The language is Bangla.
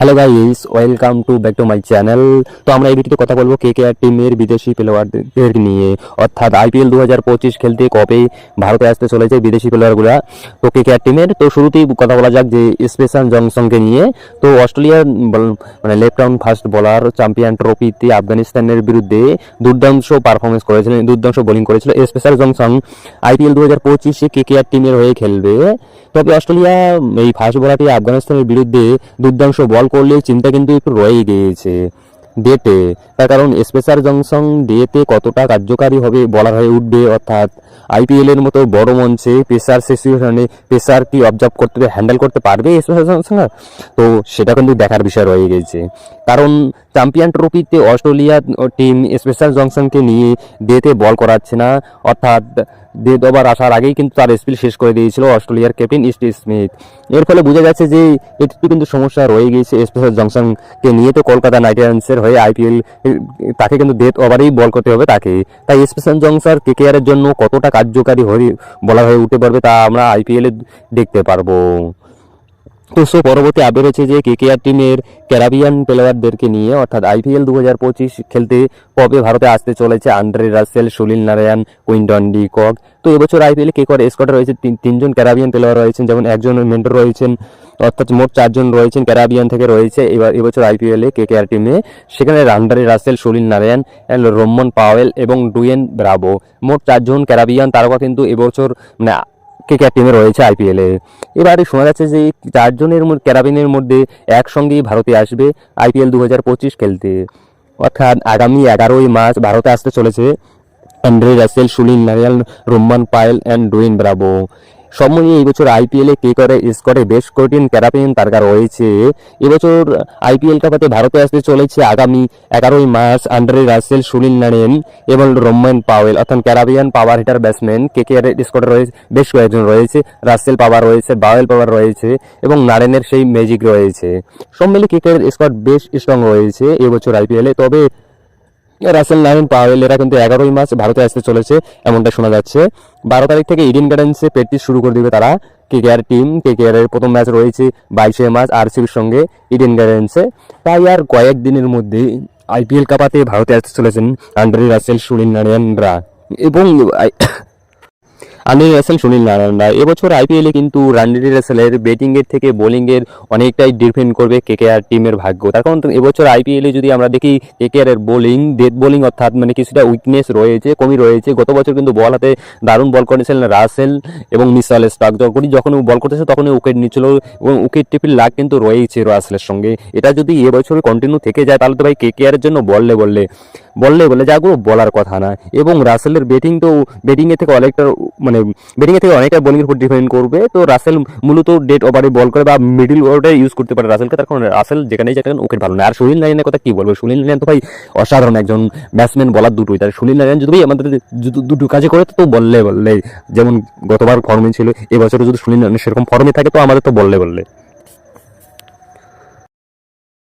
Hello guys, welcome to back to my channel. তো আমরা এই ভিডিওতে কথা বলবো কেকেআর টিমের বিদেশি প্লেয়ারদের নিয়ে, অর্থাৎ আইপিএল 2025 খেলতে কবে ভারতে আসতে চলেছে বিদেশি প্লেয়ারগুলা। তো কেকেআর টিমের তো শুরুতেই কথা বলা যাক যে স্পেশাল জংসনকে নিয়ে। তো অস্ট্রেলিয়ার মানে left arm fast bowler champion ট্রফিতে আফগানিস্তানের বিরুদ্ধে দুর্দান্ত পারফরমেন্স করেছিলেন, দুর্দান্ত বোলিং করেছিল স্পেশাল জংসন। আইপিএল 2025-এ কেকেআর টিমের হয়ে খেলবে। তবে অস্ট্রেলিয়া এই ফাস্ট বোলারটি আফগানিস্তানের বিরুদ্ধে দুর্দান্ত বল করলে চিন্তা কিন্তু একটু রয়ে গিয়েছে ডেটে। তার কারণ স্পেশাল জংশন ডেতে কতটা কার্যকারী হবে, বলার হয়ে উঠবে, অর্থাৎ আইপিএল এর মতো বড় মঞ্চে প্রেসার সিচুয়েশনে প্রেসার কি অবজার্ভ করতে হ্যান্ডেল করতে পারবে স্পেশাল জংশন। তো সেটা কিন্তু দেখার বিষয় রয়ে গেছে, কারণ চ্যাম্পিয়ন ট্রফিতে অস্ট্রেলিয়া টিম স্পেশাল জংশনকে নিয়ে ডেতে বল করাচ্ছে না, অর্থাৎ ডেথ ওভার আসার আগেই কিন্তু তার স্পিল শেষ করে দিয়েছিল অস্ট্রেলিয়ার ক্যাপ্টেন স্টিভ স্মিথ। এর ফলে বোঝা যাচ্ছে যে একটু কিন্তু সমস্যা রয়ে গিয়েছে স্পেশাল জংশনকে নিয়ে। তো কলকাতা নাইট রাইডার্সের হয়ে আইপিএল তাকে কিন্তু ডেথ ওভারেই বল করতে হবে তাকে। তাই স্পেশাল জংশন কেকেআর এর জন্য কতটা কার্যকারী বলা হয়ে উঠতে পারবে তা আমরা আইপিএল এ দেখতে পারবো। তো পরবর্তী আপডেট হচ্ছে যে কেকেআর টিমের ক্যারাবিয়ান প্লেয়ারদেরকে নিয়ে, অর্থাৎ আইপিএল 2025 খেলতে কবে ভারতে আসতে চলেছে Andre Russell, Sunil Narine, Quinton de Kock. তো এবছর আইপিএলে কেকেআর স্কোয়াডে রয়েছে তিনজন ক্যারাবিয়ান প্লেয়ার রয়েছেন, যেমন একজন মেন্টর রয়েছেন, অর্থাৎ মোট 4 জন রয়েছেন ক্যারাবিয়ান থেকে রয়েছে এবছর আইপিএলে কেকেআর টিমে। সেখানে Andre Russell, Sunil Narine, Rovman Powell এবং ডুয়েন ব্রাভো, মোট 4 জন ক্যারাবিয়ান তারকা কিন্তু এবছর মানে কেকেআর টিমে রয়েছে আইপিএলে। এবারে শোনা যাচ্ছে যে 4 জনের ক্যারাবিনের মধ্যে একসঙ্গেই ভারতে আসবে আইপিএল 2025 খেলতে, অর্থাৎ আগামী 11ই মার্চ ভারতে আসতে চলেছে Andre Russell, Sunil Narine, Rovman Powell and Dwayne Bravo. সব মিলিয়ে এই বছর আইপিএলে কেকেআর স্কোয়াডে বেশ কয়েকজন ক্যারাবিয়ান তারকা রয়েছে। এবছর আইপিএল কাপাতে ভারতে আসতে চলেছে আগামী 11ই March Andre Russell, Sunil Narine এবং রোমান পাওয়েল, অর্থাৎ Caribbean power hitter batsman KKR স্কোয়াডে রয়েছে। বেশ কয়েকজন রয়েছে, রাসেল পাওয়ার রয়েছে, বাওয়েল পাওয়ার রয়েছে এবং নারায়ণের সেই ম্যাজিক রয়েছে। সব মিলিয়ে কেকেআর স্কোয়াড বেশ স্ট্রং রয়েছে এবছর আইপিএলে। তবে রাসেল, নারায়ণ, পাওয়েল এরা কিন্তু 11ই মার্চ ভারতে আসতে চলেছে এমনটা শোনা যাচ্ছে। 12 তারিখ থেকে ইডেন গার্ডেন্সে প্র্যাকটিস শুরু করে দিবে তারা কেকেআর টিম। কেকেআর এর প্রথম ম্যাচ রয়েছে 22শে মার্চ আরসিবির সঙ্গে ইডেন গার্ডেন্সে। তাই আর কয়েকদিনের মধ্যে আইপিএল কাপাতে ভারতে আসতে চলেছেন আন্দ্রে রাসেল, সুনীল নারায়ণরা এবং আন্দ্রে রাসেল, সুনীল নারায়ণরা। এবছর আইপিএলে কিন্তু আন্দ্রে রাসেলের ব্যাটিং এর থেকে বোলিং এর অনেকটাই ডিপেন্ড করবে কেকেআর টিমের ভাগ্য। তার কারণ এবছর আইপিএলে যদি আমরা দেখি কেকেআর এর বোলিং ডেথ বোলিং, অর্থাৎ মানে কিছুটা উইকনেস রয়েছে, কমই রয়েছে। গত বছর কিন্তু বল হাতে দারুণ বল করেছিলেন রাসেল এবং মিচেল স্টার্ক। যখন বল করতেছে তখনই উইকেট নিচ্ছিল এবং উইকেট টিপির লাগ কিন্তু রয়েছে রাসেলের সঙ্গে। এটা যদি এবছর কন্টিনিউ থেকে যায় তাহলে তো ভাই কেকেআর এর জন্য বললে বললে যাগুলো বলার কথা না। এবং রাসেলের ব্যাটিং তো ব্যাটিং এর থেকে অনেকটা মানে ব্যাটিং এর থেকে অনেকটা বোলিং এর উপর ডিপেন্ড করবে। তো রাসেল মূলত ডেট ওভারে বল করে বা মিডল অর্ডারে ইউজ করতে পারে রাসেলকে, তার কারণ রাসেল যেখানেই যেখানে উইকেট ভালো না। আর সুনীল নারায়ণের কথা কি বলবো, সুনীল নারায়ণ তো ভাই অসাধারণ একজন ব্যাটসম্যান, বলার দুটোই। তার সুনীল নারায়ণ যদি আমাদের দুটো কাজে করে তো বললে যেমন গতবার ফর্মে ছিল, এবছরও যদি সুনীল নারায়ণ সেরকম ফর্মে থাকে তো আমাদের তো বললে।